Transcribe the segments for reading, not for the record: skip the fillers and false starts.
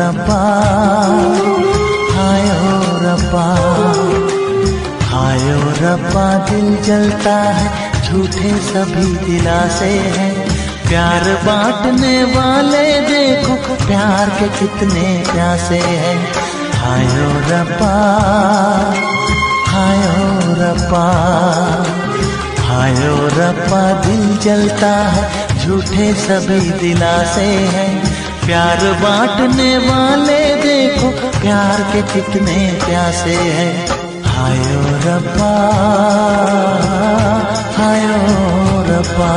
रब्बा, हायो रब्बा, हायो रब्बा। दिल जलता है, झूठे सभी दिलासे हैं। प्यार बांटने वाले देखो, प्यार के कितने प्यासे हैं। हायो रब्बा, हायो रब्बा, हायो रब्बा। दिल जलता है, झूठे सभी दिलासे हैं। प्यार बांटने वाले देखो, प्यार के कितने प्यासे हैं। हायो रब्बा, हायो रब्बा।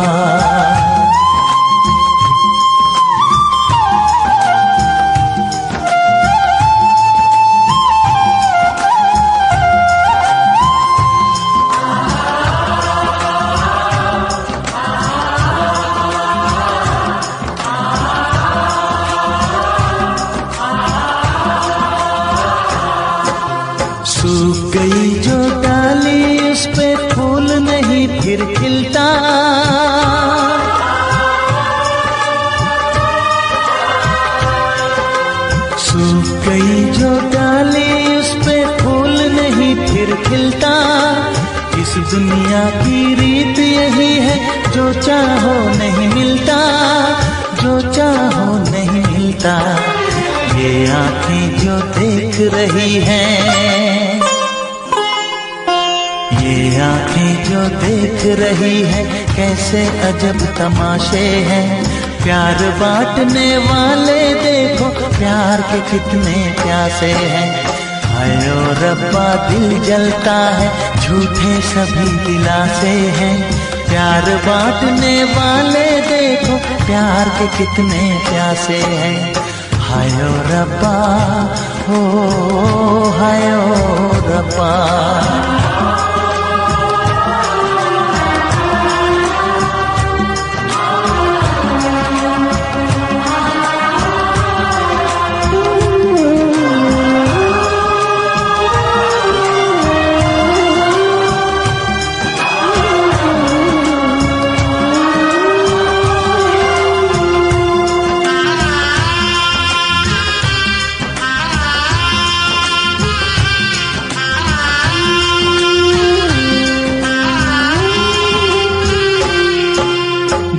सूख गई जो डाली, उस पे फूल नहीं फिर खिलता। सूख गई जो डाली, उस पे फूल नहीं फिर खिलता। इस दुनिया की रीत यही है, जो चाहो नहीं मिलता, जो चाहो नहीं मिलता। ये आँखें जो देख रही हैं, ये आँखें जो देख रही है, कैसे अजब तमाशे हैं। प्यार बांटने वाले देखो, प्यार के कितने प्यासे हैं। हायो रब्बा, दिल जलता है, झूठे सभी दिलासे हैं। प्यार बांटने वाले देखो, प्यार के कितने प्यासे हैं। हायो रब्बा, हो हायो रब्बा।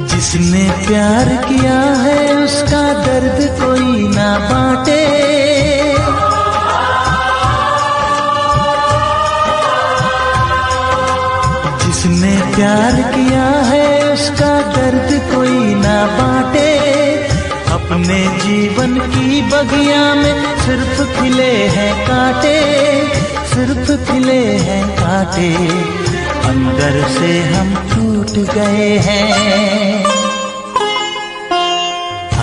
जिसने प्यार किया है, उसका दर्द कोई ना बांटे। जिसने प्यार किया है, उसका दर्द कोई ना बांटे। अपने जीवन की बगिया में सिर्फ खिले हैं कांटे, सिर्फ खिले हैं कांटे। अंदर से हम टूट गए हैं,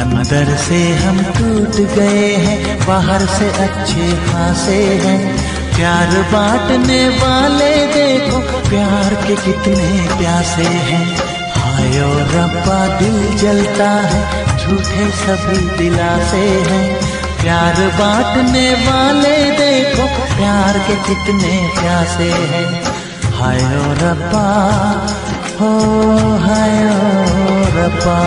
अंदर से हम टूट गए हैं। बाहर से अच्छे खासे हैं। प्यार बांटने वाले देखो, प्यार के कितने प्यासे हैं। हायो रब्बा, दिल जलता है, झूठे सभी दिलासे हैं। प्यार बांटने वाले देखो, प्यार के कितने प्यासे हैं। हायो रब्बा, हो हायो रब्बा।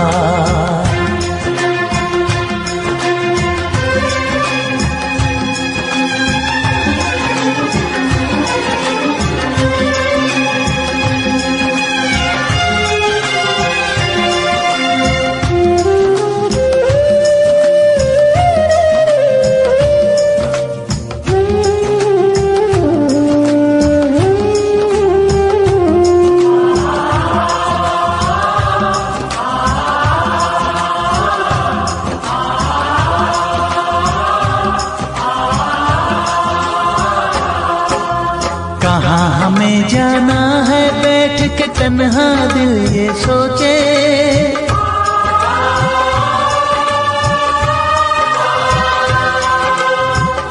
कहाँ हमें जाना है, बैठ के तन्हा दिल ये सोचे।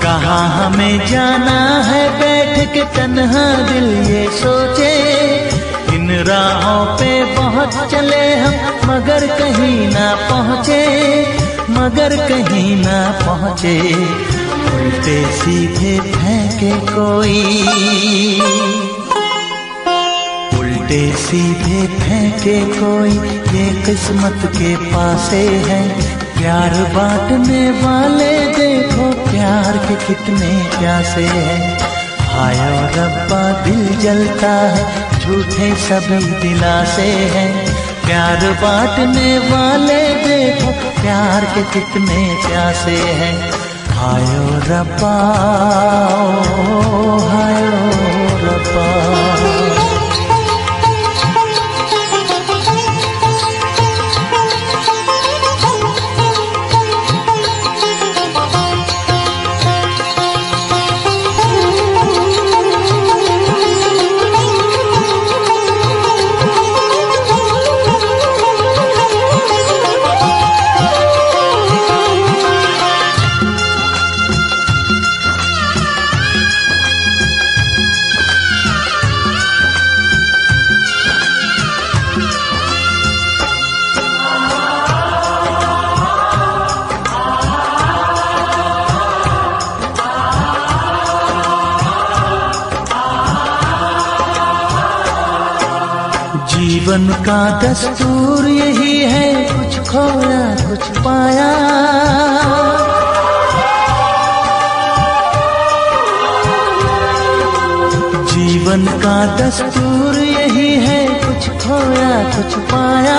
कहाँ हमें जाना है, बैठ के तन्हा दिल ये सोचे। इन राहों पे बहुत चले हम, मगर कहीं ना पहुँचे, मगर कहीं ना पहुँचे। उल्टे सीधे फेंके कोई, उल्टे सीधे फेंके कोई, ये किस्मत के पासे है। प्यार बांटने वाले देखो प्यार के कितने प्यासे हैं। हाय ओ रब्बा दिल जलता है झूठे सभी दिलासे हैं। प्यार बांटने वाले देखो प्यार के कितने प्यासे हैं। हाय ओ रब्बा, हाय ओ रब्बा। जीवन का दस्तूर यही है, कुछ खोया कुछ पाया। जीवन का दस्तूर यही है, कुछ खोया कुछ पाया।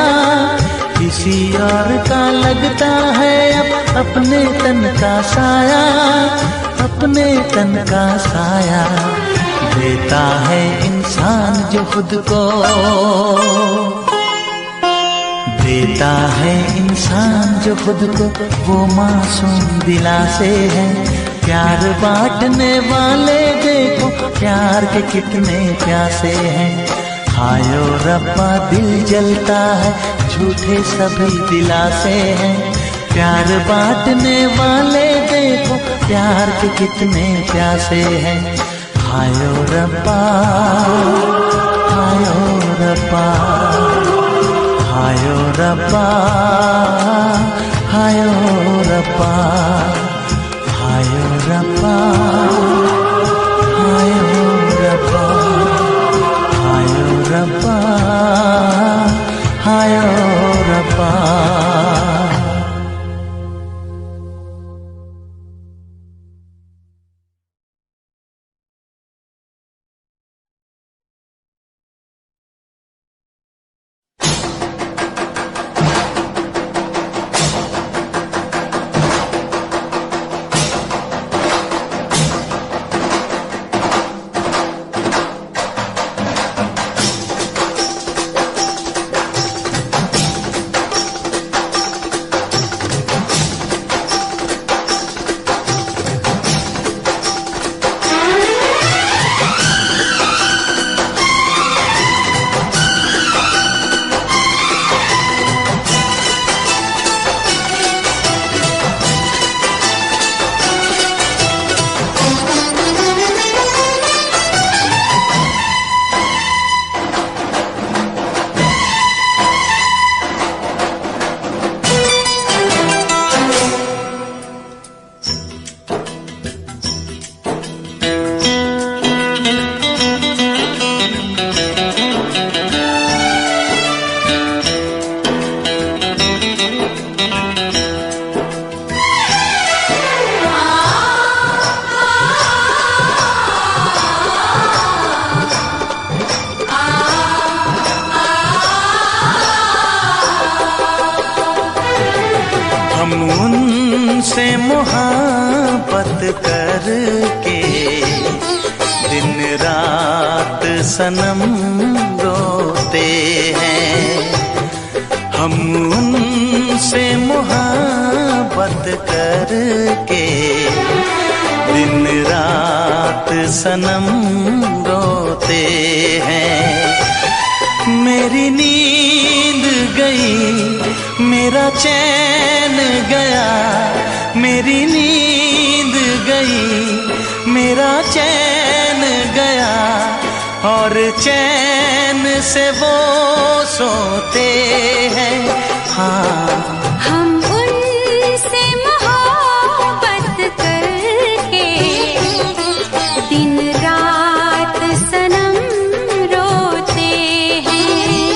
किसी और का लगता है अब अपने तन का साया, अपने तन का साया। देता है इंसान जो खुद को, देता है इंसान जो खुद को, वो मासूम दिलासे है। प्यार बांटने वाले देखो प्यार के कितने प्यासे हैं। हाय ओ रब्बा दिल जलता है झूठे सभी दिलासे हैं। प्यार बांटने वाले देखो प्यार के कितने प्यासे हैं। हाय ओ रब्बा, हाय ओ रब्बा, हाय ओ रब्बा, हाय ओ रब्बा, हाय ओ रब्बा, हाय ओ रब्बा, हाय ओ रब्बा, हाय ओ रब्बा। उनसे मोहब्बत करके दिन रात सनम रोते हैं। हम उनसे मोहब्बत करके दिन रात सनम रोते हैं। मेरी नींद गई मेरा चैन गया, मेरी नींद गई मेरा चैन गया, और चैन से वो सोते हैं। हाँ हम उनसे मोहब्बत करके दिन रात सनम रोते हैं।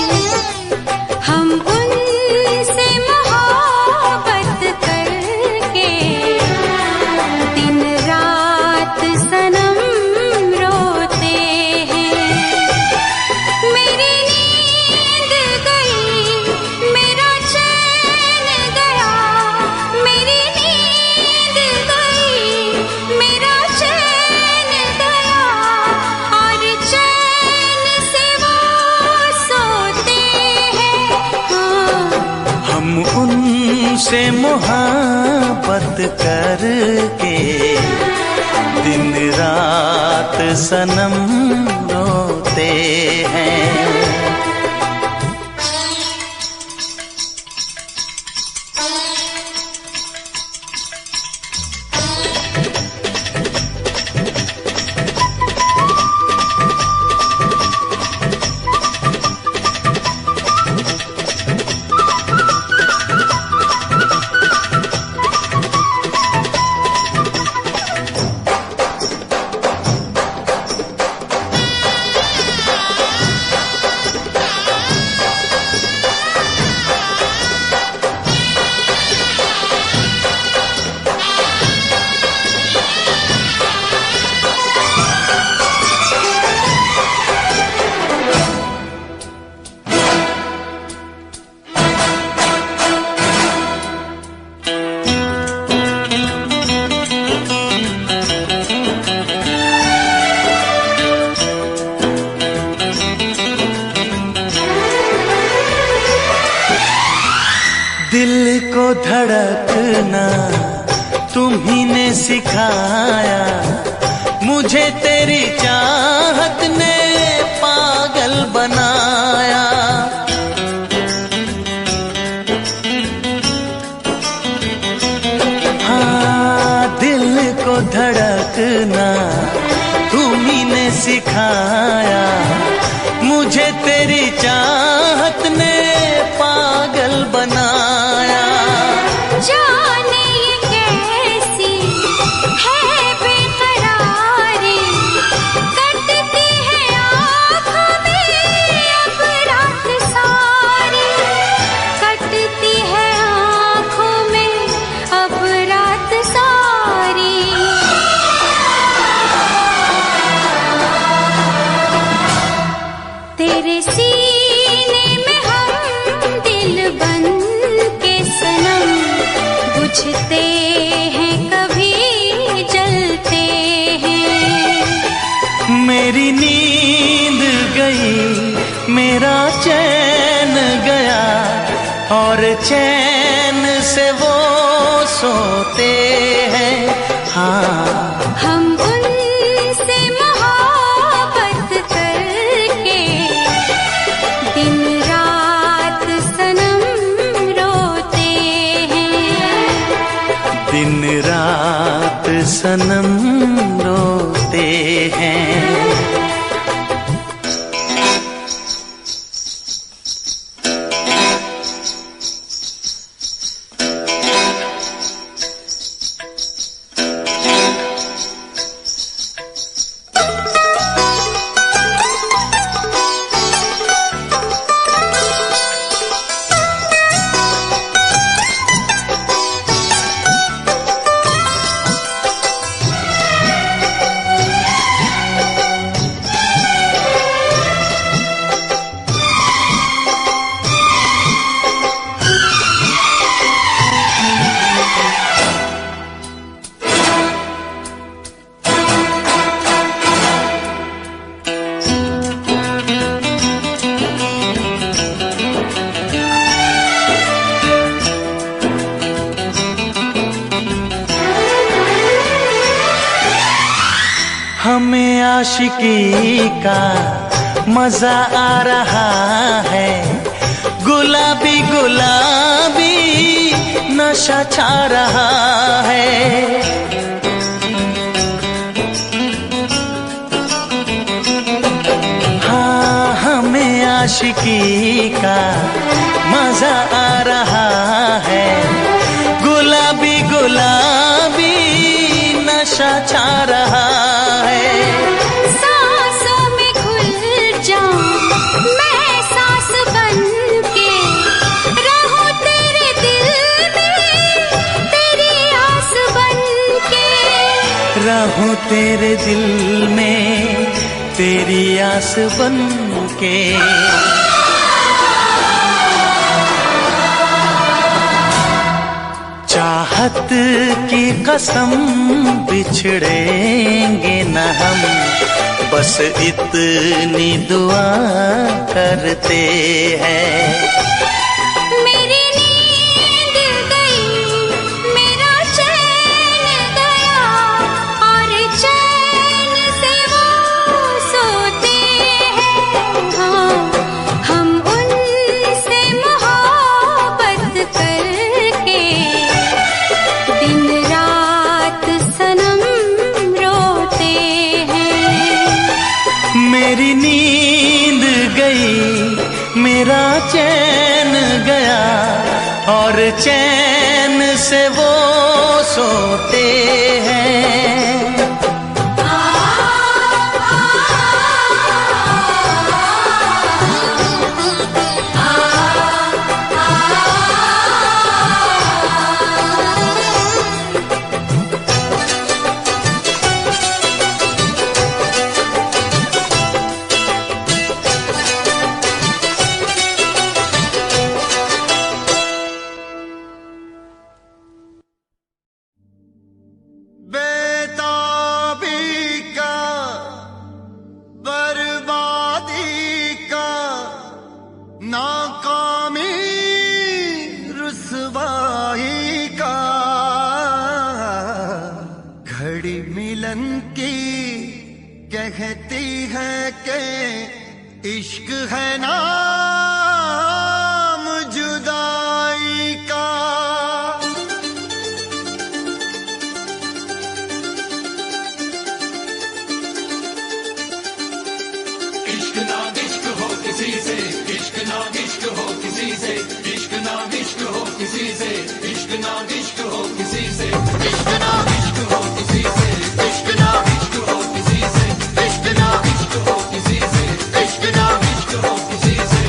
हम उनसे मोहब्बत तुझसे मोहब्बत करके दिन रात सनम रोते हैं। दिल को धड़कना तुम्ही ने सिखाया, मुझे तेरी चाहत ने पागल बनाया। हाँ, दिल को धड़कना तुम्ही ने सिखाया, मुझे तेरी चाहत ने पागल बनाया। जाने ये कैसी है बेकरारी, कटती है आँखों में अब रात सारी, कटती है आँखों में अब रात सारी। तेरे सीने में हम दिल बन के सनम, बुझते हैं कभी जलते हैं। मेरी नींद गई, मेरा चैन गया, और चैन से वो सोते हैं। हाँ, हम उनसे मोहब्बत करके दिन रात सनम रोते हैं। दिन रात सनम रोते हैं। हमें आशिकी का मजा आ रहा है, गुलाबी गुलाबी नशा छा रहा है। हाँ, हमें आशिकी का मजा आ रहा है, गुलाबी गुलाबी नशा छा रहा है। सांसों में घुल जाऊं मैं सांस बन के, रहूं तेरे दिल में तेरी आस बन के, रहूं तेरे दिल में तेरी आस बन के। चाहत की कसम बिछड़ेंगे न हम, बस इतनी दुआ करते हैं। मेरी नींद गई, मेरी नींद गई, मेरा चैन गया, और चैन से वो सोते हैं। नाकामी रुसवाई का, घड़ी मिलन की कहती है कि इश्क है नाम जुदाई का। इश्क ना इश्क हो किसी से, इश्क ना इश्क हो किसी से, इश्क ना इश्क हो किसी से, इश्क ना इश्क हो किसी से, इश्क ना इश्क हो किसी से, इश्क ना इश्क हो किसी से, इश्क ना इश्क हो किसी से, इश्क ना इश्क हो किसी से।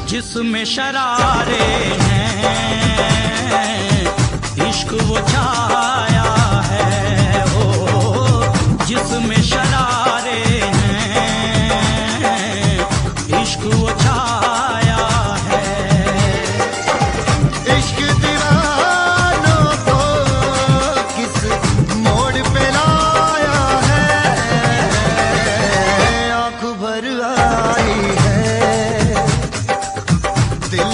जिसमें शरारे हैं, इश्क वो छाया है, ओ जिसमें शरारे हैं, इश्क वो छाया है। इश्क दीवानों को किस मोड़ पे लाया है, आंख भर आई है दिल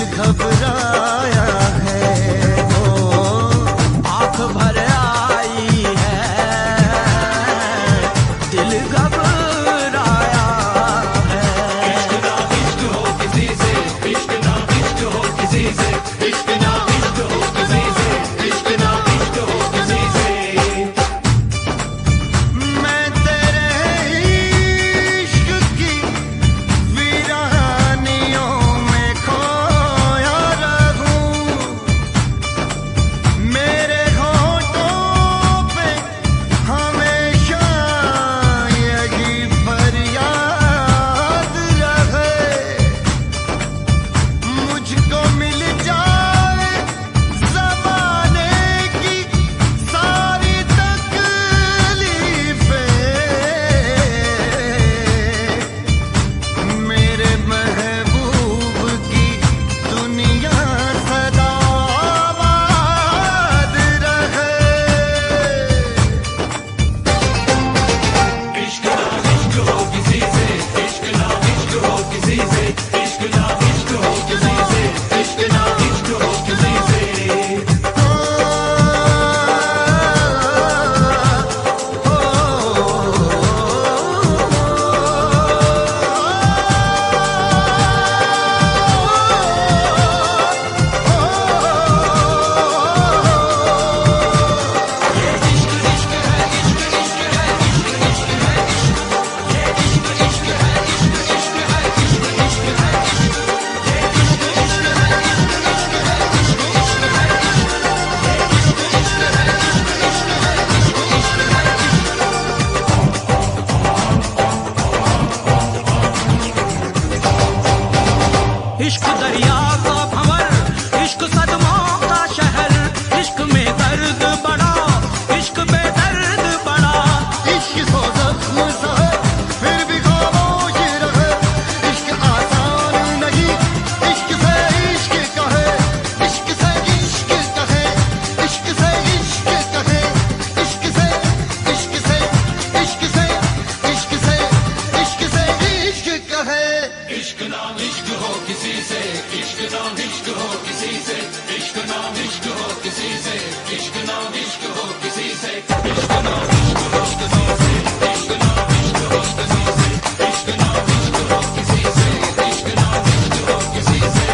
किसी से, इश्क नाम इश्क हो किसी से, इश्क नाम इश्क हो किसी से, इश्क नाम इश्क हो किसी से, इश्क नाम इश्क हो किसी से, इश्क नाम इश्क हो किसी से, इश्क नाम इश्क हो किसी से, इश्क नाम इश्क हो किसी से।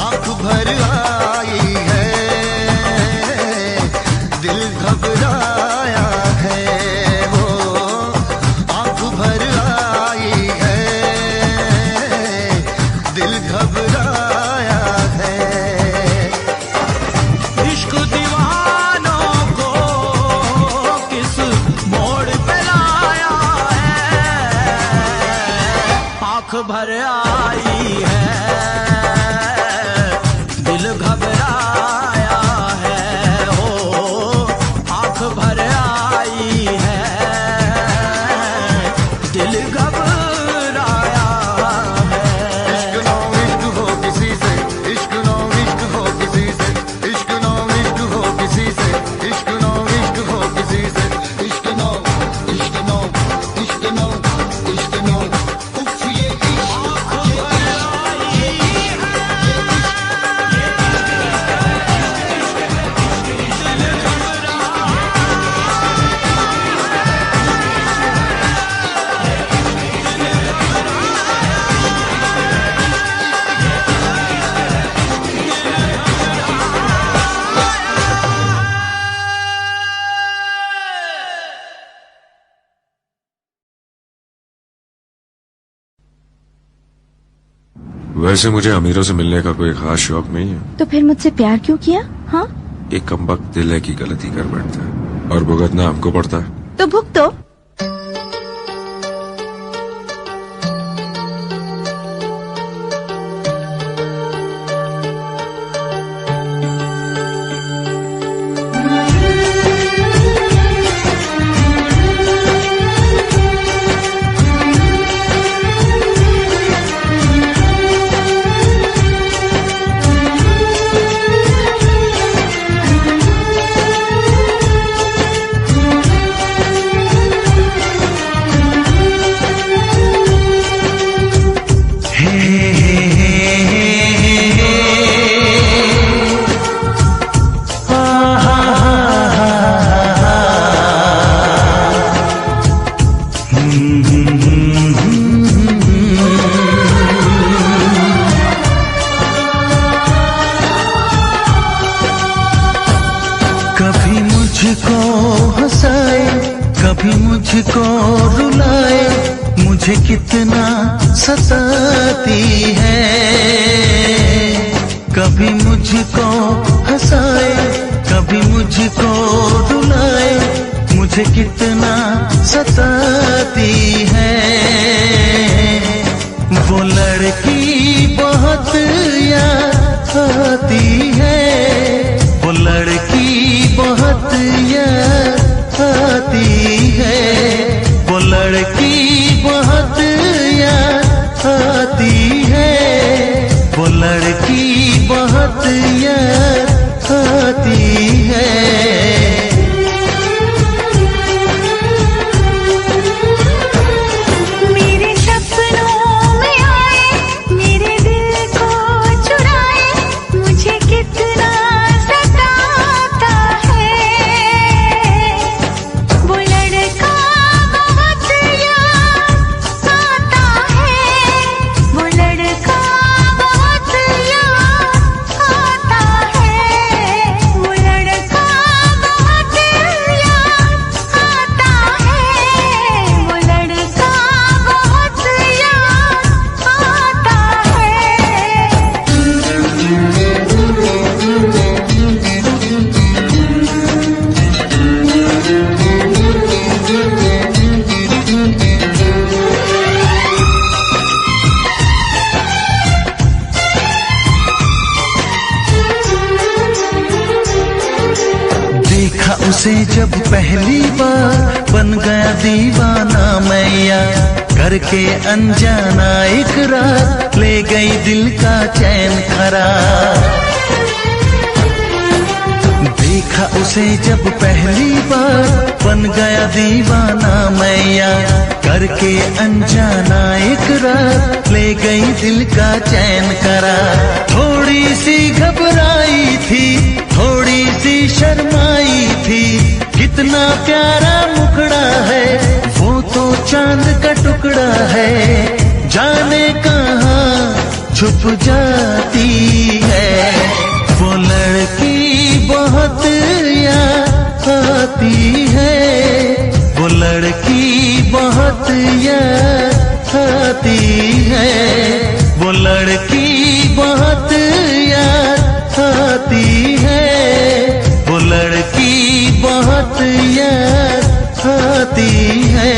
आंख भर आई है, दिल घबराया है, वो आंख भर आई है, दिल घबराया है। इश्क दीवानों को किस मोड़ पे लाया है, आंख भर आई है, दिल घबराया है, हो आंख भर आई है, दिल घबराया है। इश्क नाम इश्क हो किसी से, इश्क नाम इश्क हो किसी से, इश्क नाम इश्क हो किसी से, इश्क नाम इश्क हो किसी से, इश्क नाम इश्क नाम इश्क नाम इश्क नाम। उफ ये वैसे मुझे अमीरों से मिलने का कोई खास शौक नहीं है। तो फिर मुझसे प्यार क्यों किया? हाँ, एक कमबख्त दिल है की गलती कर बैठता है और भुगतना हमको पड़ता है। तो भुगतो। कभी मुझको हंसाए, कभी मुझको रुलाए, मुझे कितना सताती है। कभी मुझको हंसाए, कभी मुझको रुलाए, मुझे कितना सताती है। वो लड़की बहुत याद आती है, वो लड़की बहुत याद आती है, वो लड़की बहुत याद आती है, वो लड़की बहुत याद आती है। मेरे सपनों में आए, मेरे दिल को चुराए, मुझे कितना सताता है। वो लड़का बहुत याद आता है, वो लड़का बहुत याद आता है, वो लड़का बहुत याद आता है, वो लड़का बहुत याद आता देखा उसे जब पहली बार, बन गया दीवाना मैया, करके अनजाना इकरार, ले गई दिल का चैन करार। देखा उसे जब पहली बार, बन गया दीवाना मैया, कर करके अनजाना इकरार ले गई दिल का चैन करार। थोड़ी सी घबराई थी, थोड़ी सी शर्माई थी, कितना प्यारा मुखड़ा है, वो तो चांद का टुकड़ा है, जाने कहाँ छुप जाती है। वो लड़की बहुत याद आती है, वो लड़की बहुत याद आती है, वो लड़की बहुत याद आती है, वो लड़की बहुत याद आती है।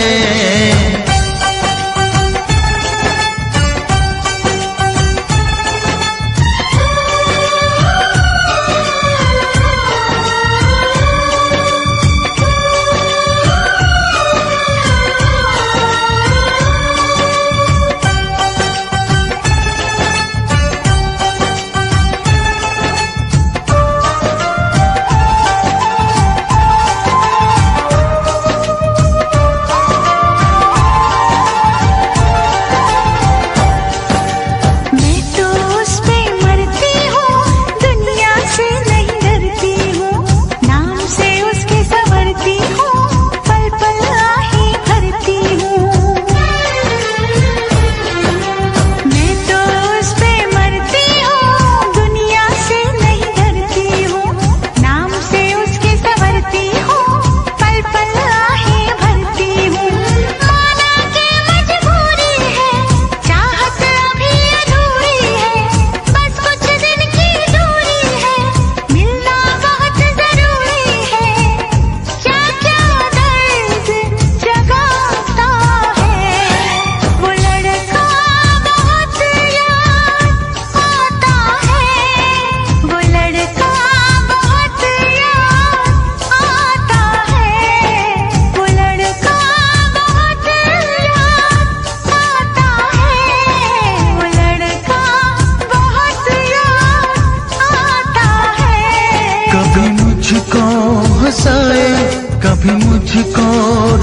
कभी मुझको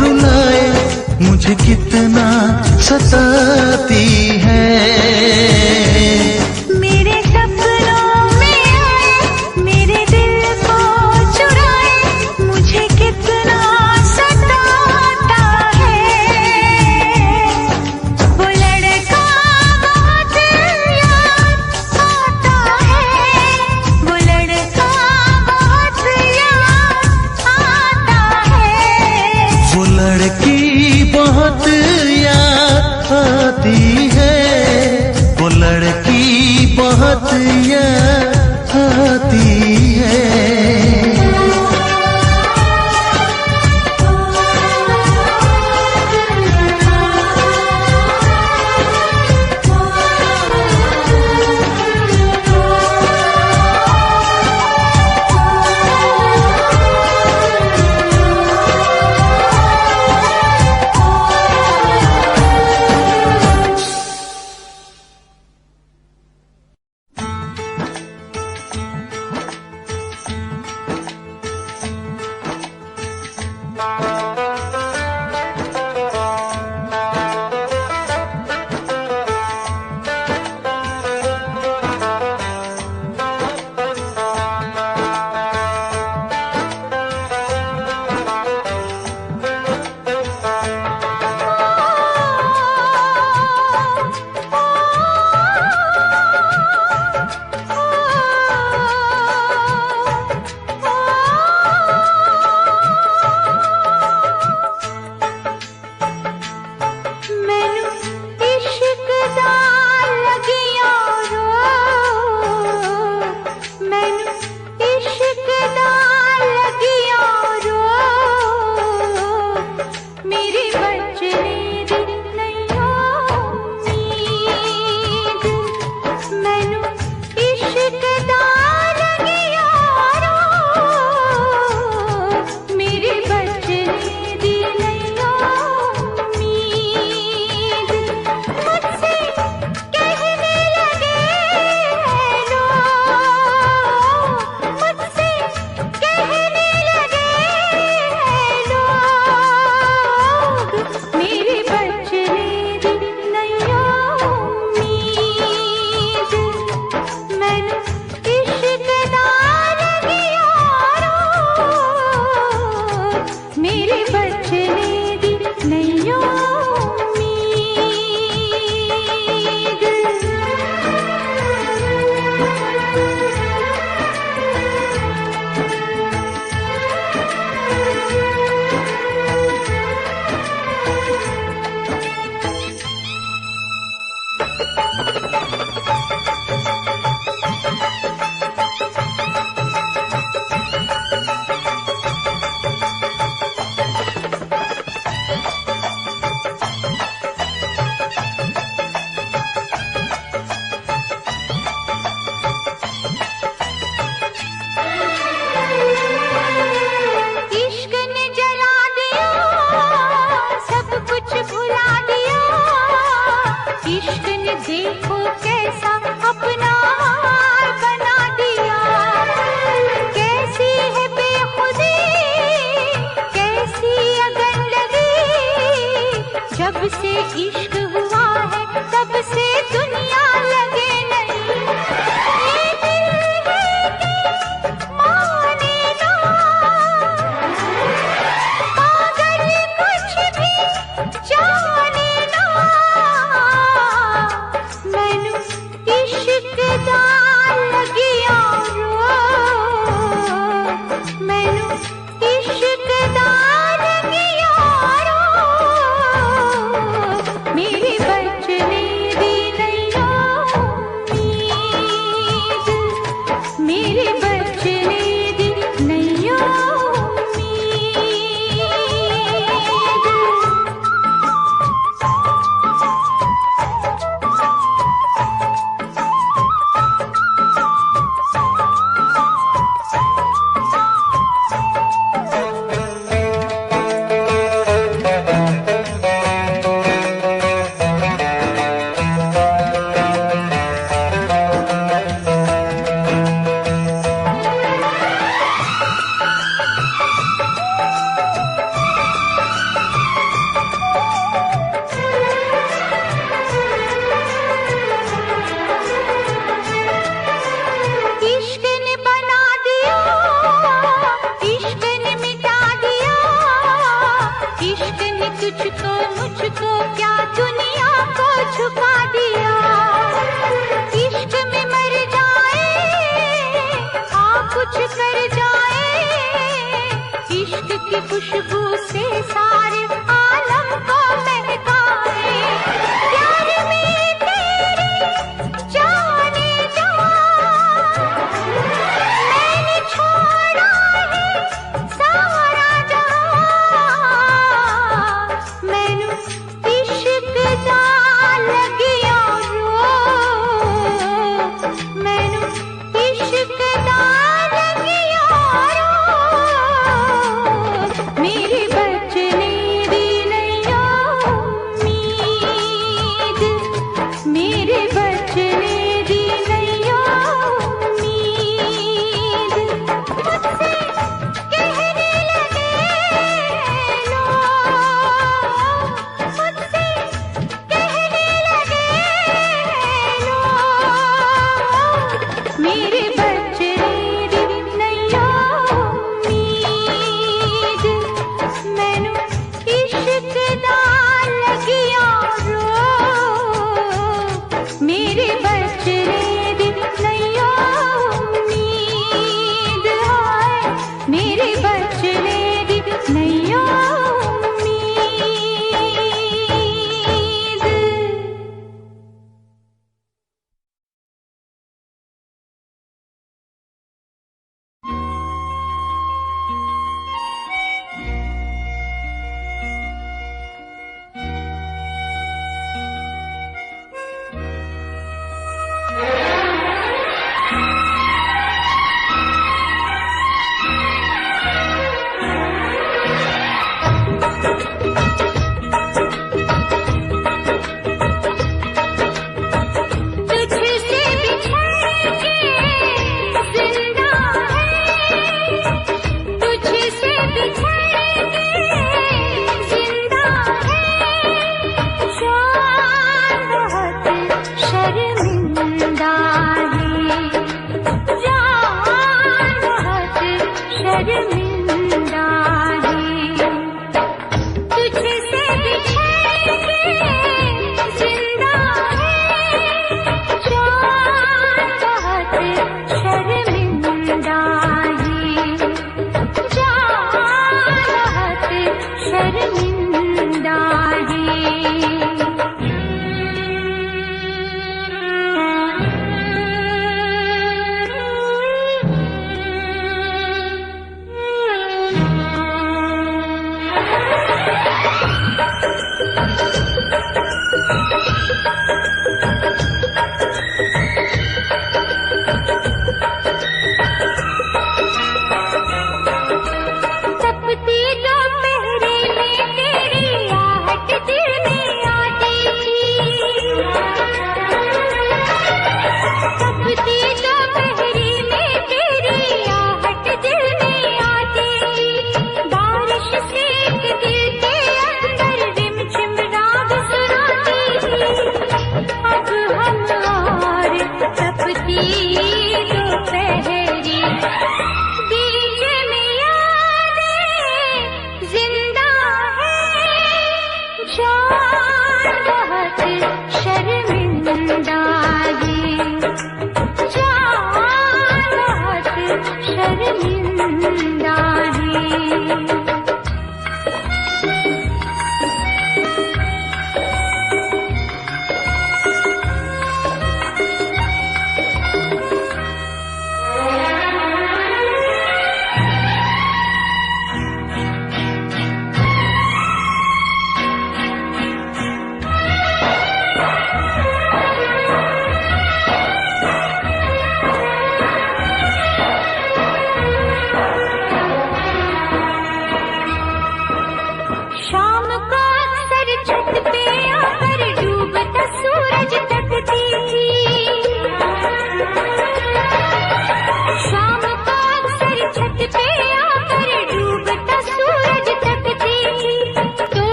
रुलाए, मुझे कितना सताती है। मेरे सपनों में आए, मेरे दिल को चुराए, मुझे कितना सताता है। वो लड़का बहुत याद आता है, वो लड़का बहुत याद आता है। वो लड़की बहुत याद आती है, वो लड़की इश्क ने देखो कैसा अपना हाल बना दिया। कैसी है बेखुदी, कैसी अगन लगी, जब से इश्क हुआ है तब से दुनिया लगे नहीं। ये दिल है कि माने ना, पागल कुछ भी जाने ना, मैनू इश्क दा लगिया रो, मैनू इश्क दा लगिया रो, मेरे बचने दी नैया उम्मीद, मेरे बचने दी नैया उम्मीद। इश्क ने बना दिया, इश्क ने मिटा दिया, इश्क ने तुझको मुझको क्या दुनिया को झुका दिया। इश्क में मर जाए आ कुछ कर जाए, इश्क की खुशबू से सारे आलम को महकाए। प्यार में तेरे जाने जा, मैंने छोड़ा है सारा जहां, मैनू इश्क दा लगिया रो, मैनू इश्क दा लगिया रो, मेरे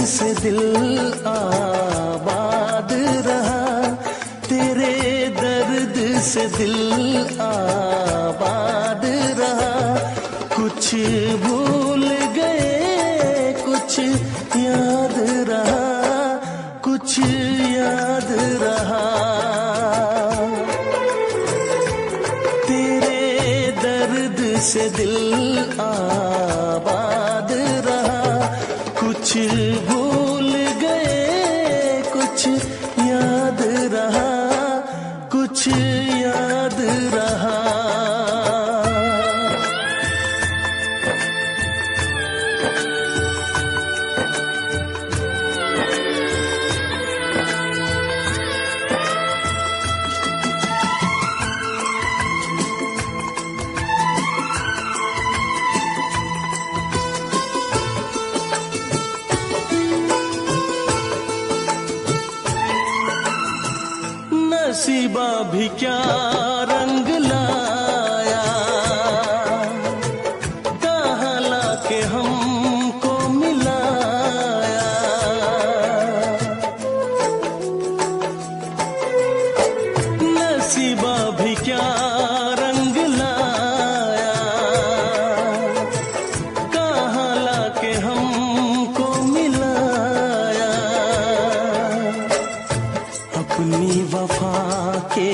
से दिल आबाद रहा, तेरे दर्द से दिल आबाद रहा। कुछ भूल गए कुछ याद रहा, कुछ याद रहा। तेरे दर्द से दिल आबाद रहा, कुछ भूल गए कुछ याद रहा, कुछ याद रहा। नसीबा भी क्या रंग लाया, कहाँ लाके हमको मिलाया। नसीबा भी क्या रंग लाया, कहाँ लाके हमको मिलाया। अपनी वफा के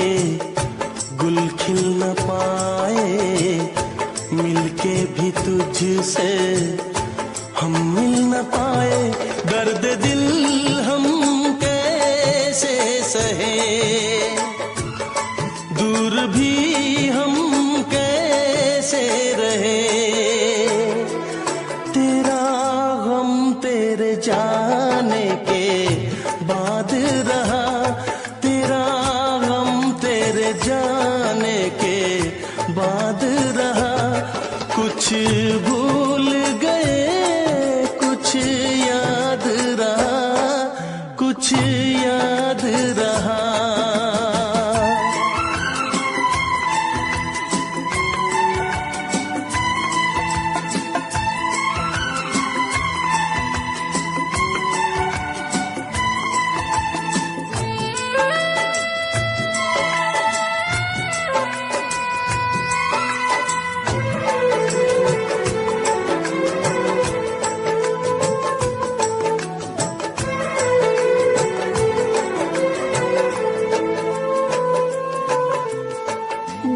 गुल खिल न पाए, मिलके भी तुझसे हम मिल न पाए। दर्द दिल हम कैसे सहे, दूर भी हम कैसे रहे। तेरा गम तेरे जाने के बाद रहा, जाने के बाद रहा। कुछ भूल गए कुछ याद रहा, कुछ याद रहा।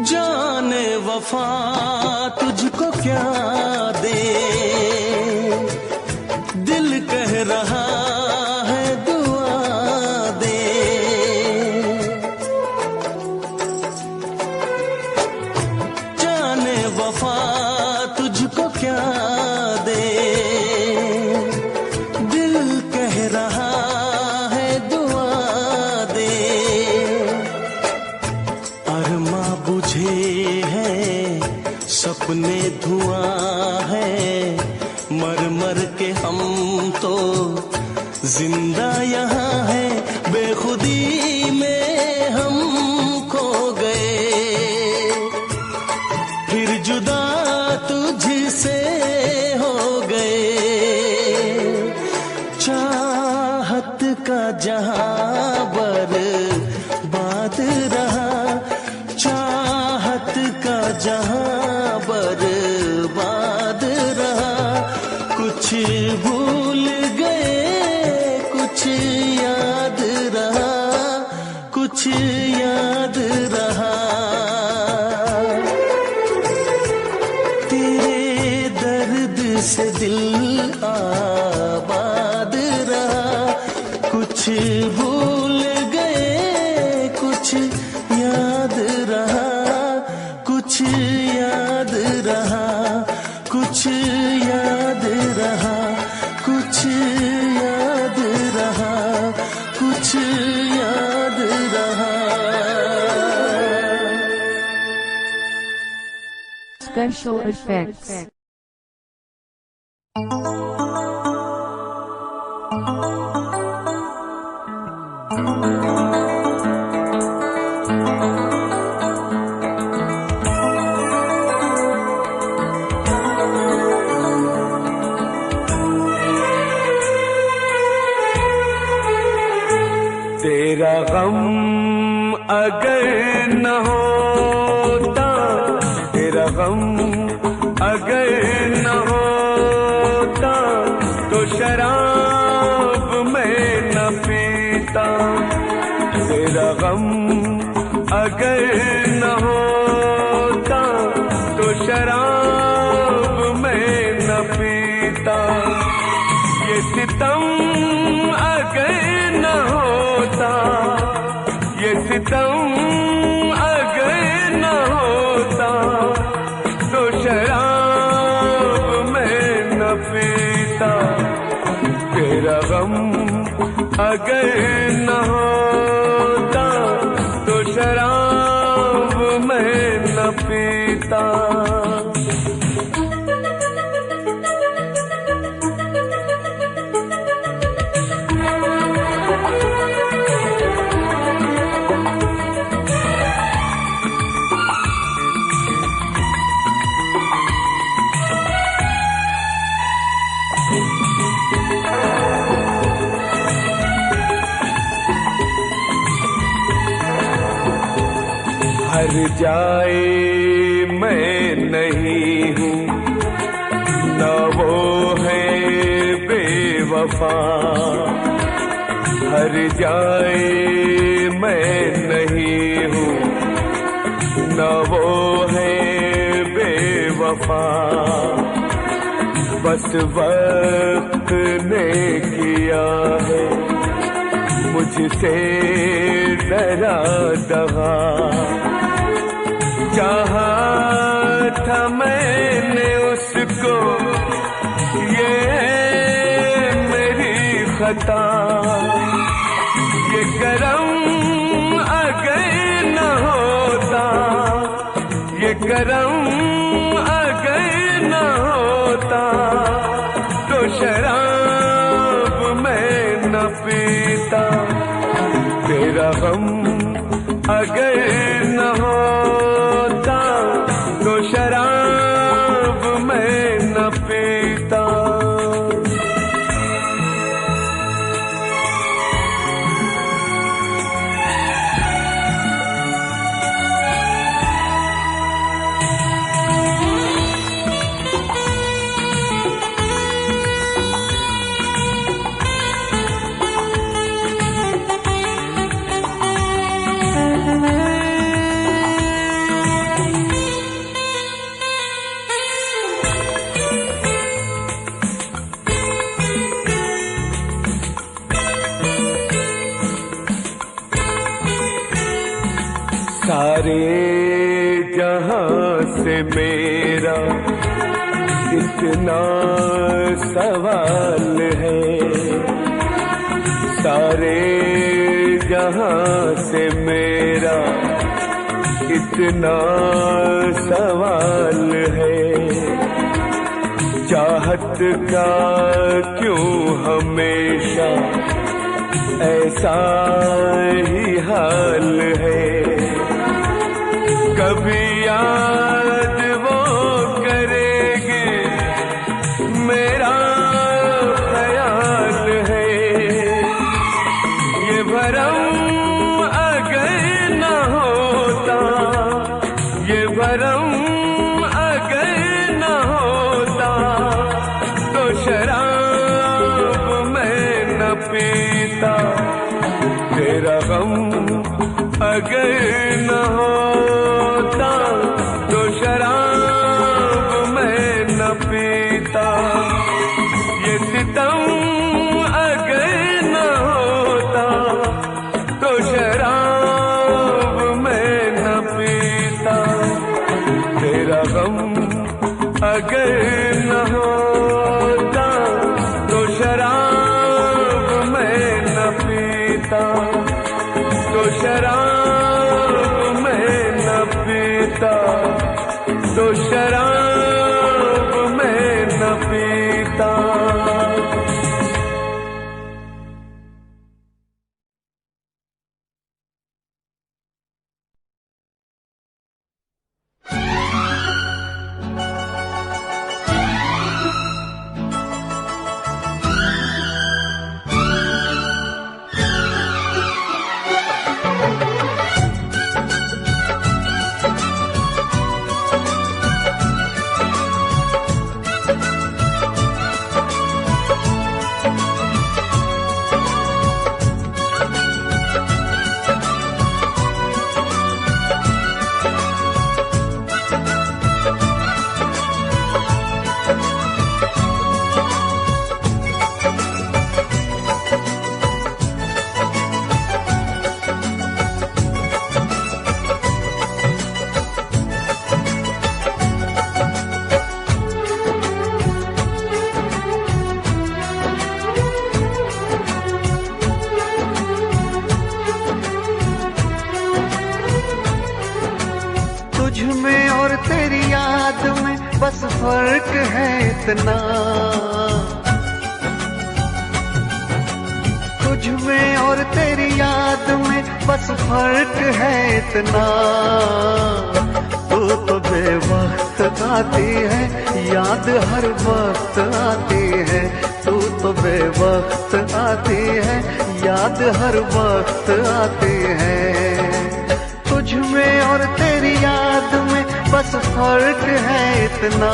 जाने वफा तुझको क्या दे, दिल कह रहा है दुआ दे। जाने वफा तुझको क्या दे, दिल कह रहा है दुआ दे। अरमा बुझे हैं सपने धुआं है, मर मर के हम तो जिंदा यहाँ है। बेखुदी में हम खो गए, फिर जुदा तुझसे हो गए। चाहत का जहां बर्बाद रहा, चाहत का जहां बर्बाद कुछ भूल गए, कुछ याद रहा, कुछ याद रहा। तेरे दर्द से दिल आबाद रहा, कुछ भूल गए, कुछ याद रहा, कुछ याद रहा, कुछ याद रहा, कुछ याद रहा, कुछ याद रहा। Special effects. तेरा गम अगर न होता, तेरा गम अगर न होता, तो शराब मैं न पीता। तेरा गम अगर न होता, तो शराब मैं न पीता। ये सितम अगर न होता, ये सितम अगर न होता, तो शराब मैं न पीता। तेरा गम अगर न होता, तो शराब मैं न पीता। हर जाए मैं नहीं हूँ, न वो है बेवफा। हर जाए मैं नहीं हूँ, न वो है बेवफा। बस वक्त ने किया है मुझसे डरा दगा। चाहा था मैंने उसको, ये मेरी खता। ये करम अगर न होता, ये करम अगर न होता, तो शराब मैं न पीता। तेरा गम अगर न होता, तो शराब मैं न पीता। सारे जहां से मेरा इतना सवाल है। सारे जहां से मेरा इतना सवाल है। चाहत का क्यों हमेशा ऐसा ही हाल है। कभी याद वो करेंगे मेरा ख्याल है। ये भरम अगर न होता, ये भरम अगर न होता, तो शराब पीता। ये सितम अगर न होता तो शराब मैं न पीता। तेरा गम अगर न होता तो शराब मैं न पीता। तो शराब मैं न पीता। तो शराब मैं न पीता। बस फर्क है इतना, तुझ में और तेरी याद में बस फर्क है इतना। तू तो बेवक्त आती है, याद हर वक्त आती है। तू तो बेवक्त आती है, याद हर वक्त आती है। तुझ में और तेरी याद में बस फर्क है इतना,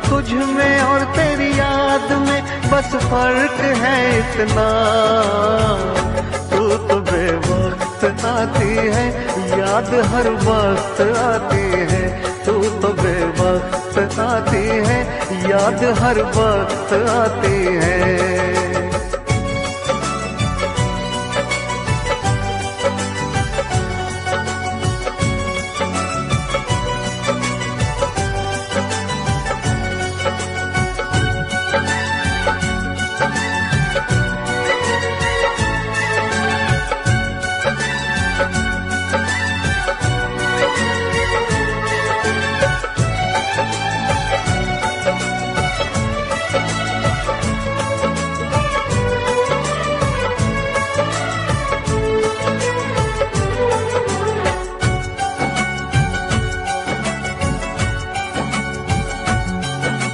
तुझ में और तेरी याद में बस फर्क है इतना। तू तो बेवक्त आती है, याद हर वक्त आती है। तू तो बेवक्त आती है, याद हर वक्त आती है।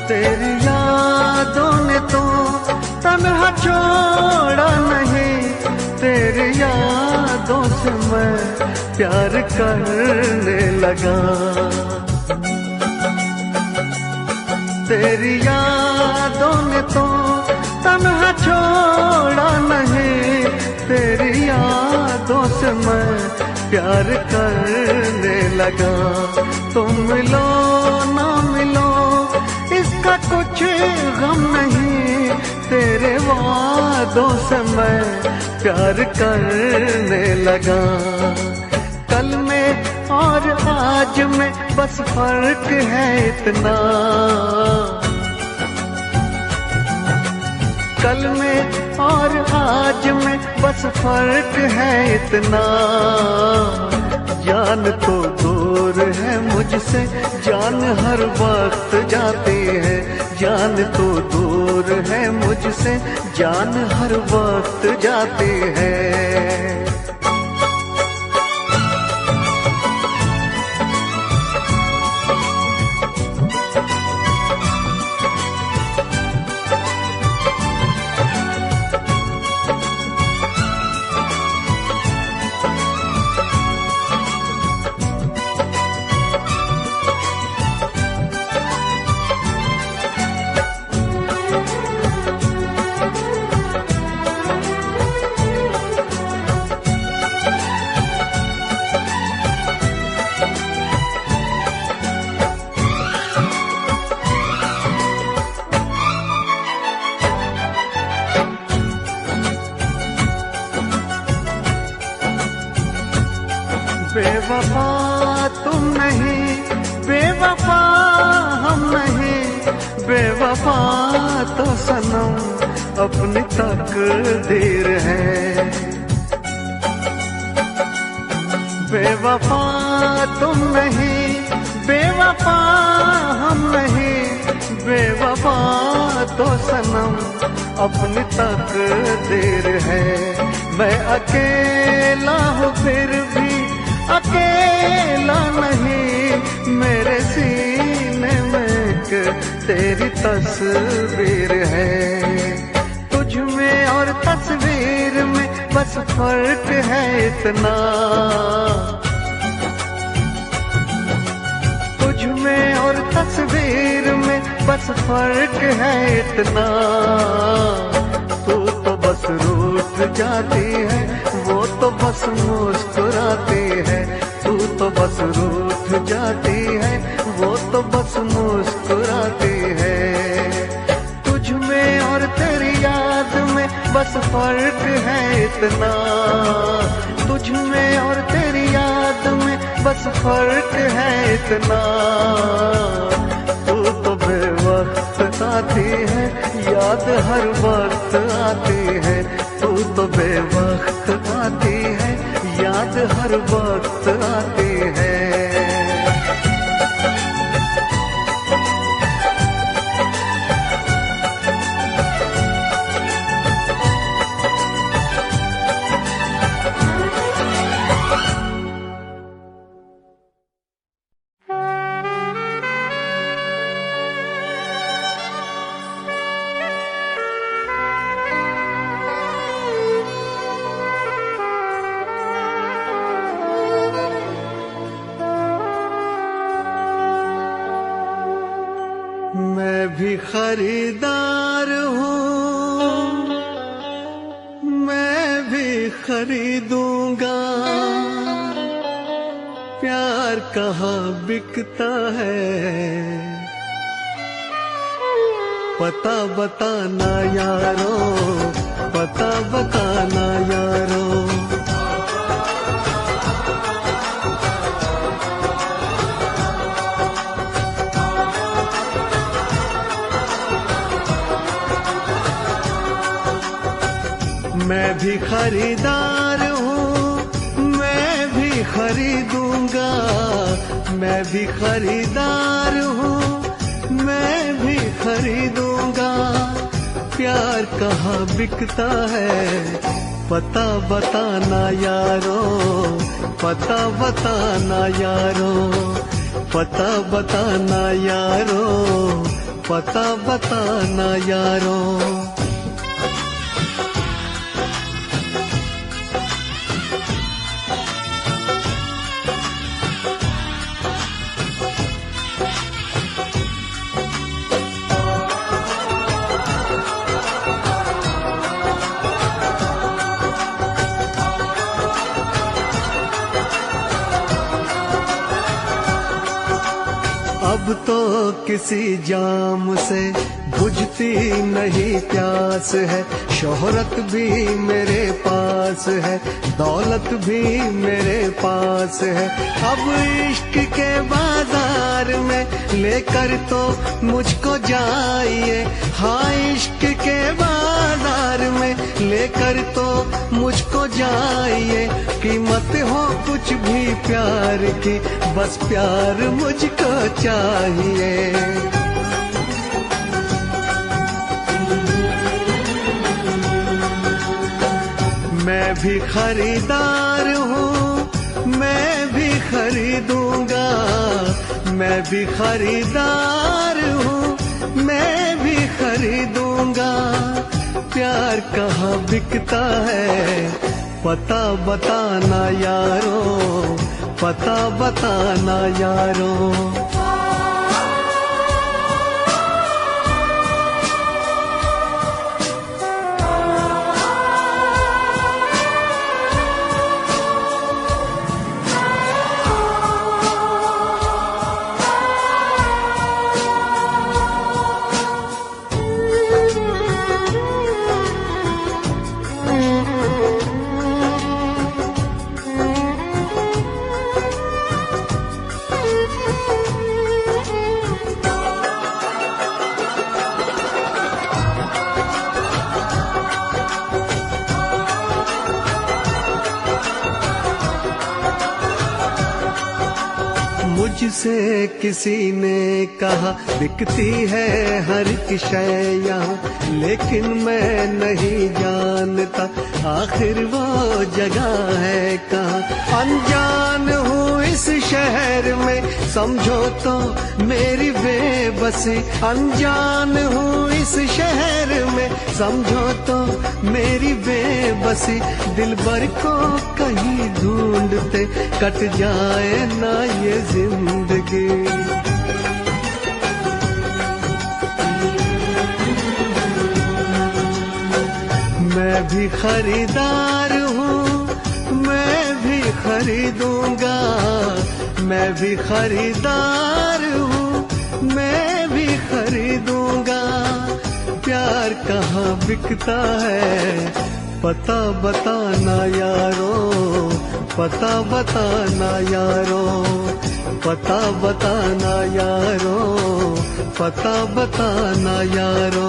तेरी यादों ने तो तन्हा छोड़ा नहीं, तेरी यादों से मैं प्यार करने लगा। तेरी यादों ने तो तन्हा छोड़ा नहीं, तेरी यादों से मैं प्यार करने लगा। तुम मिलो ना मिलो इसका कुछ गम नहीं, तेरे वादों से मैं प्यार करने लगा। कल में और आज में बस फर्क है इतना, कल में और आज में बस फर्क है इतना। जान तो दूर है मुझसे, जान हर वक्त जाती है। जान तो दूर है मुझसे, जान हर वक्त जाती है। बेवफा तुम नहीं, बेवफा हम नहीं, बेवफा तो सनम अपनी तकदीर है। बेवफा तुम नहीं, बेवफा हम नहीं, बेवफा तो सनम अपनी तकदीर है। मैं अकेला हूँ फिर भी अकेला नहीं, मेरे सीने में एक तेरी तस्वीर है। तुझ में और तस्वीर में बस फर्क है इतना, तुझ में और तस्वीर में बस फर्क है इतना। तू तो बस रूठ जाती है, वो तो बस मुस्कुराती है। तू तो बस रूठ जाती है, वो तो बस मुस्कुराती है। तुझ में और तेरी याद में बस फर्क है इतना, तुझ में और तेरी याद में बस फर्क है इतना। तू तो बेवक्त आती है, याद हर वक्त आती है। तू तो बेवक्त आती है, याद हर वक्त आती है। मैं भी खरीदार हूँ, मैं भी खरीदूंगा। प्यार कहाँ बिकता है, पता बताना यारो, पता बताना यारो। मैं भी खरीदार हूँ, मैं भी खरीदूंगा। मैं भी खरीदार हूँ, मैं भी खरीदूंगा। प्यार कहाँ बिकता है, पता बताना यारो, पता बताना यारो, पता बताना यारो, पता बताना यारो। अब तो किसी जाम से बुझती नहीं प्यास है। शोहरत भी मेरे पास है, दौलत भी मेरे पास है। अब इश्क के बाजार में लेकर तो मुझको जाइए। हाँ, इश्क के बाजार में लेकर तो मुझको जाइए। कीमत हो कुछ भी प्यार की, बस प्यार मुझको चाहिए। मैं भी खरीदार हूँ, मैं भी खरीदूंगा। मैं भी खरीदार हूँ, मैं भी खरीदूंगा। प्यार कहाँ बिकता है, पता बताना यारो, पता बताना यारो। मुझसे किसी ने कहा बिकती है हर एक शय यहाँ, लेकिन मैं नहीं जानता आखिर वो जगह है कहाँ। अनजान हूँ इस शहर में समझो तो मेरी बेबसी, अनजान हूँ इस शहर में समझो तो मेरी बेबसी। दिलबर को कहीं ढूंढते कट जाए ना ये जिंदगी। मैं भी खरीदार हूँ, मैं भी खरीदूंगा, मैं भी खरीदार हूँ, मैं भी खरीदूंगा। प्यार कहाँ बिकता है पता बताना यारो, पता बताना यारो, पता बताना यारो, पता बताना यारो।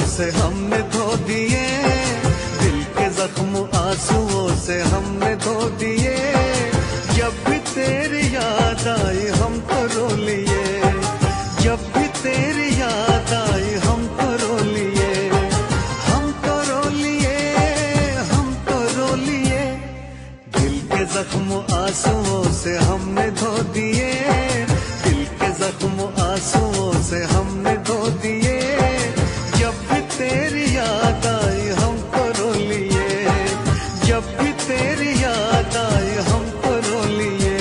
से हमने धो दिए, दिल के जख्म आंसुओं से हमने धो दिए। जब भी तेरी याद आई हम तो रो लिए, जब भी तेरी याद आई हम तो रो लिए, हम तो रो लिए, हम तो रो लिए। दिल के जख्म आंसुओं से हमने धो दिए, दिल के जख्म आंसुओं से हमने धो दिए। तेरी याद आई हमको रो लिए, जब भी तेरी याद आई हमको रो लिए।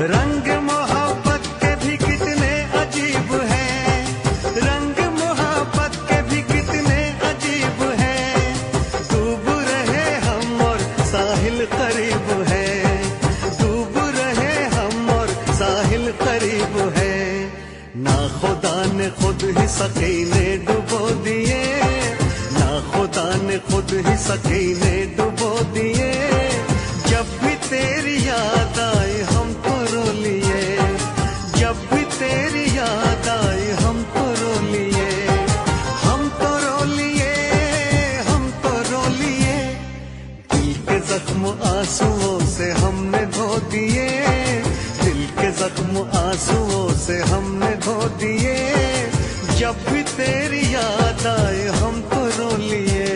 रंग मोहब्बत के भी कितने अजीब हैं, रंग मोहब्बत के भी कितने अजीब हैं। डूब रहे हम और साहिल करीब है, डूब रहे हम और साहिल करीब है। ना खुदा ने खुद ही सकीने डुबो दिए, ना खुदा ने खुद ही सकीने डुबो दिए। जब भी तेरी याद आई हम तो रो लिए, जब भी तेरी याद आई हम तो रो लिए, हम तो रो लिए, हम तो रो लिए। दिल के जख्म आंसुओं से हमने धो दिए, दिल के जख्म आंसुओं से हमने धो दिए। जब भी तेरी याद आई हम तो रो लिए।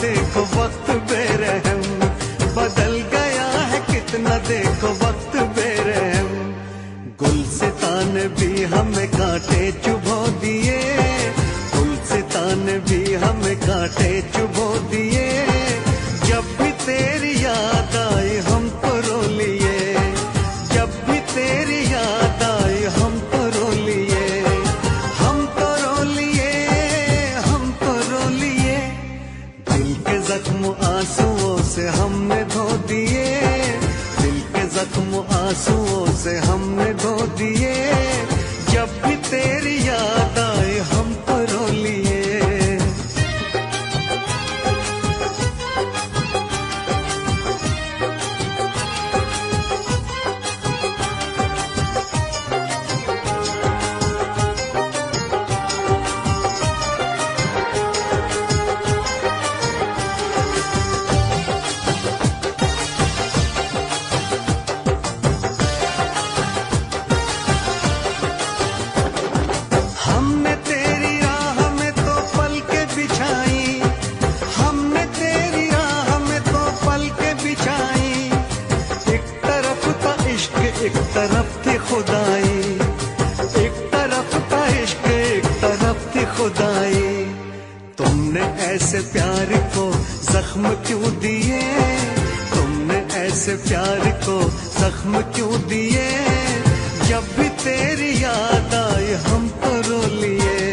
देखो वक्त बेरहम, बदल गया है कितना देखो वक्त बेरहम। गुलसितान भी कांटे चुभो दिए, तुलसीता ने भी हमें कांटे चुभो दिए। जब भी तेरी याद आई हमको रो लिए, जब भी तेरी याद आई हमको रो लिए, हमको रो लिए, हमको रो लिए। दिल के जख्म आंसुओं से हमने धो दिए, दिल के जख्म आंसुओं से हमने धो दिए। जब भी तेरी याद आए हमको रो लिए। हमने तेरी राह में तो पलकें बिछाई, हमने तेरी राह में तो पलकें बिछाई। एक तरफ था इश्क एक तरफ थी खुदाई, एक तरफ था इश्क एक तरफ थी खुदाई। तुमने ऐसे प्यार को जख्म क्यों दिए, तुमने ऐसे प्यार को जख्म क्यों दिए। जब भी तेरी याद आई हमको रो लिए,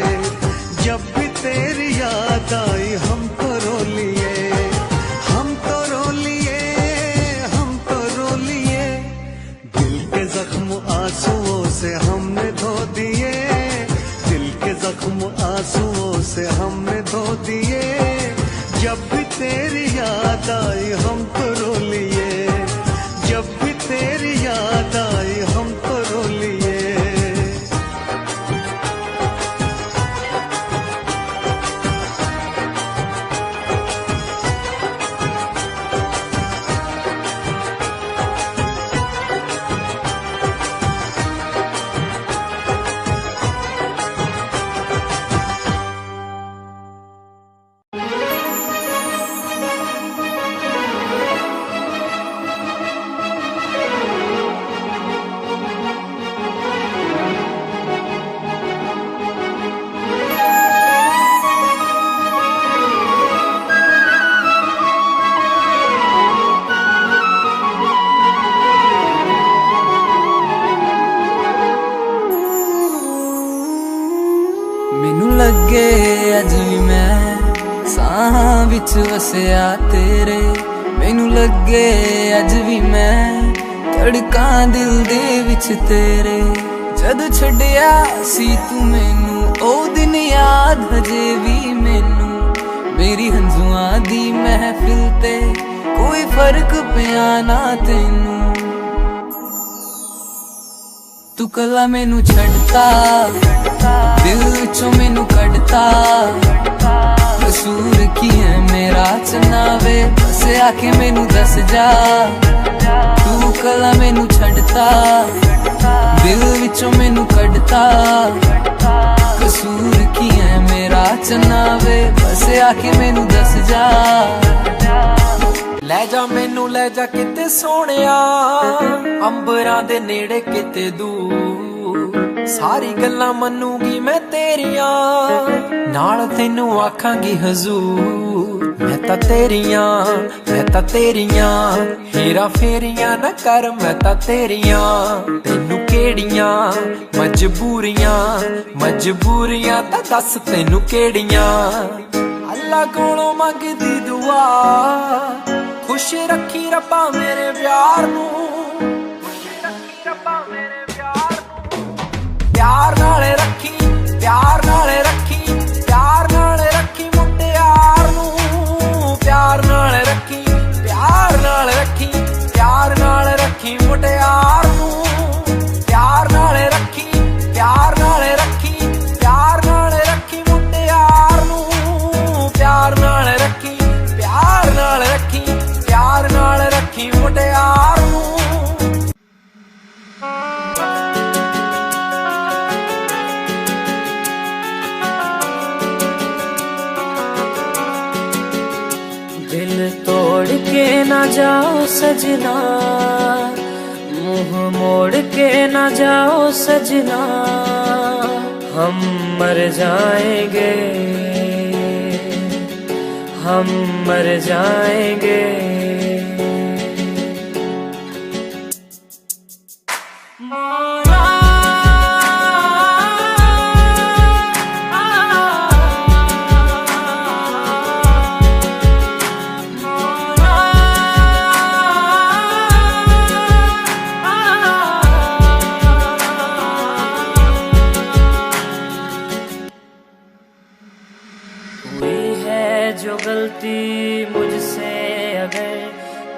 जब भी तेरी याद आई हमको रो लिए, हमको रो लिए, हमको रो लिए। दिल के जख्म आंसुओं से हमने धो दिए, दिल के जख्म आंसुओं से हमने धो दिए। जब भी तेरी याद आई हमको रो लिए, जब भी तेरी याद आई हमको रो लिए। मैनू लगे अज भी मैं साहां विच वसिया तेरे, मैनू लगे अज भी मैं धड़कां दिल दे विच तेरे। जद छड्डिया सी तू मैनू ओ दिन याद हजे भी मैनू, मेरी हंजुआं दी महफिल ते कोई फर्क पिया ना तैनू। तू कला मैनू छड्डता, दिल विचों मैनू कड्डता। कसूर की है मेरा चनावे, बस आके मैनू दस जा। तू कला मैनू छड्डता, दिल विचों मैनू कड्डता। कसूर की है मेरा चनावे, बस आके मैनू दस जा। ले जा मैनू ले जा किते सोहणिया, अंबरां दे नेड़े किते दूर। सारी गल्लां मनूंगी मैं तेरियां, नाल तैनू आखांगी हजूर। मैं तां तेरियां, मैं तां तेरियां, हेरा फेरियां ना कर मैं तां तेरियां। तैनू केड़ियां मजबूरियां, मजबूरियां तां दस तैनू केड़ियां। अल्लाह कोलों मंगदी दुआ, खुश रखी रब्बा मेरे प्यार नू, खुश रखी रब्बा मेरे प्यार नू। प्यार नाल रखी, प्यार नाल रखी, प्यार नाल रखी मुटियार नू। प्यार नाल रखी, प्यार नाल रखी, प्यार नाल रखी मुटियार नू। प्यार नाल रखी, प्यार नाल रखी, प्यार नाल रखी मुटियार नू। प्यार नाल रखी, प्यार नाल रखी, प्यार नाल रखी मुटियार नू। दिल तोड़ के ना जाओ सजना, मुंह मोड़ के ना जाओ सजना। हम मर जाएंगे, हम मर जाएंगे। जो गलती मुझसे अगर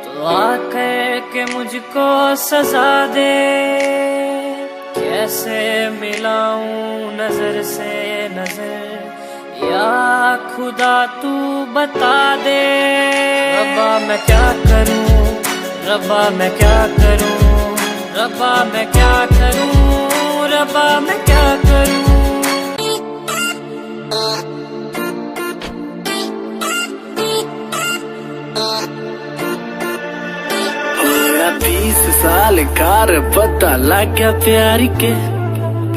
तो आकर के मुझको सजा दे। कैसे मिलाऊं नजर से नजर या खुदा तू बता दे। रब्बा मैं क्या करूं, रब्बा मैं क्या करूं, रब्बा मैं क्या करूं, रब्बा मैं क्या करूं। होया 20 साल कार पता लग गया प्यार के,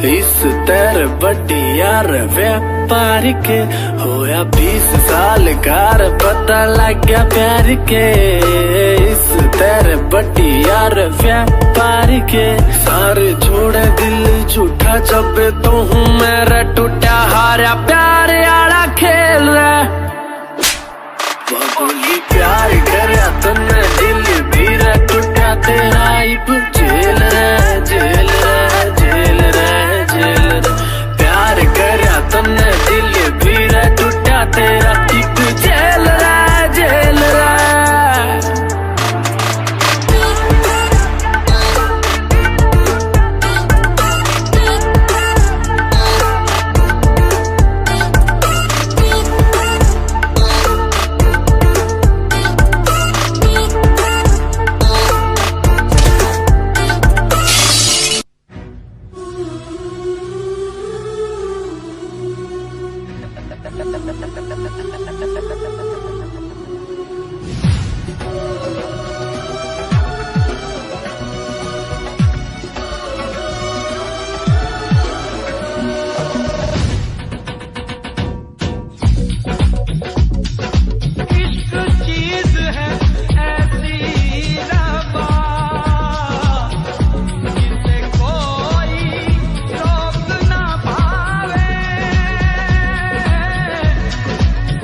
इस तेरे बड़ी यार व्यापार के। होया 20 साल कार पता लग गया प्यार के, इस तेरे बड़ी यार व्यापार के। सारे छोड़े दिल झूठा जब तो हूँ मेरा टूटा हारा प्यार आला खेल रहा। बोली प्यार करया तन्ने दिल मेरा टूटा तेरा इब जेल रे जेल रे जेल रे जेल रे। प्यार करया तन्ने दिल मेरा टूटा तेरा इब जेल रे जेल रे।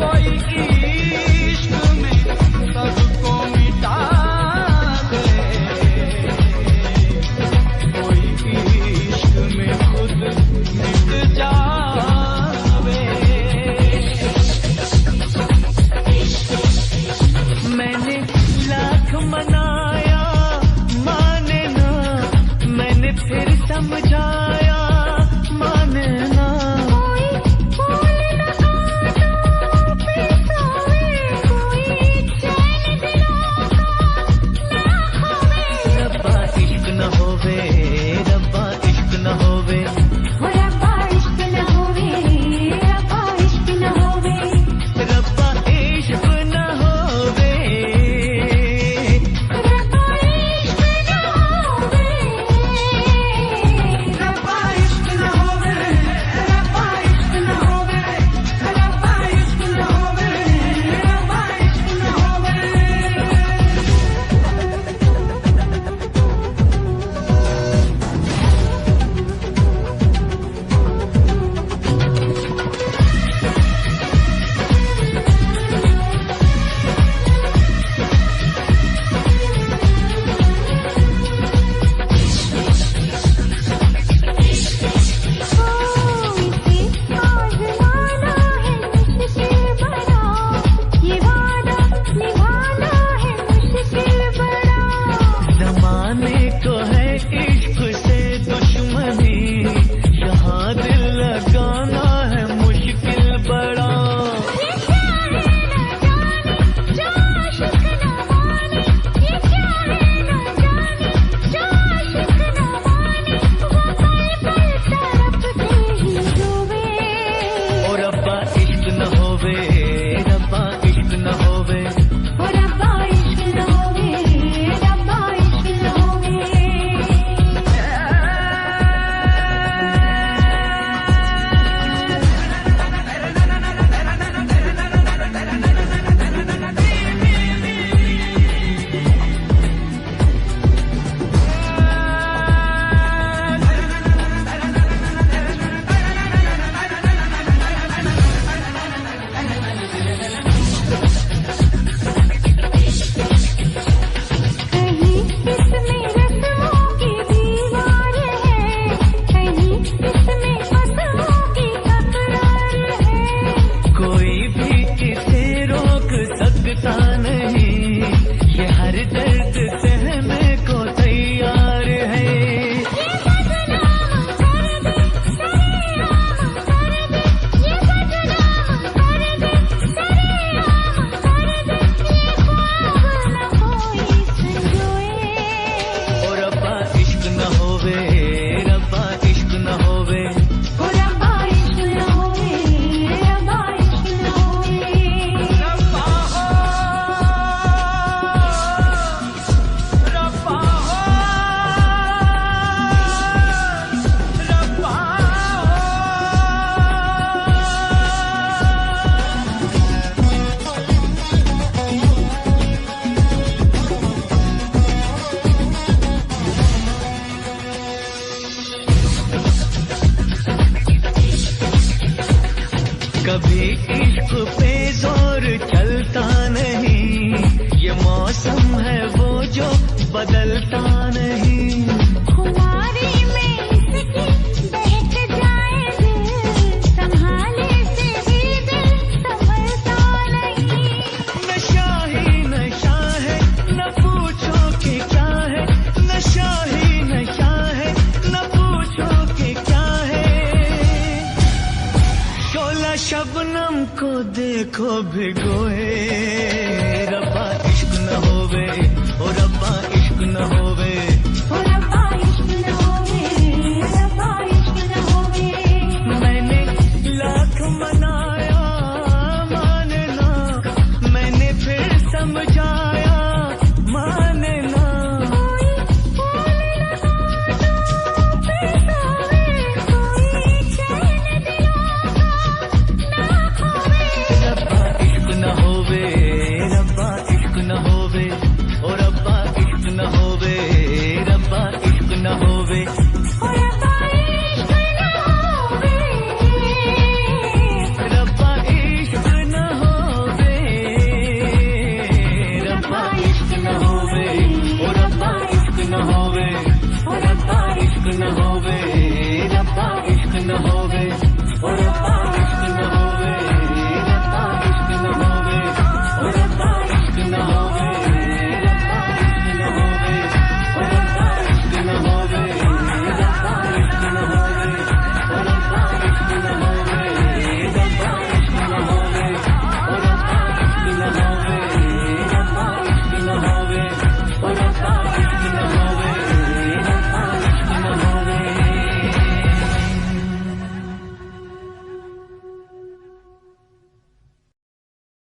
कोई भिगोए रब्बा इश्क न होवे ओ रब्बा इश्क न होवे ओ रब्बा इश्क न होवे रब्बा इश्क न होवे मैंने लाख मनाया माने ना मैंने फिर समझाया माने ना कोई रब्बा इश्क न होवे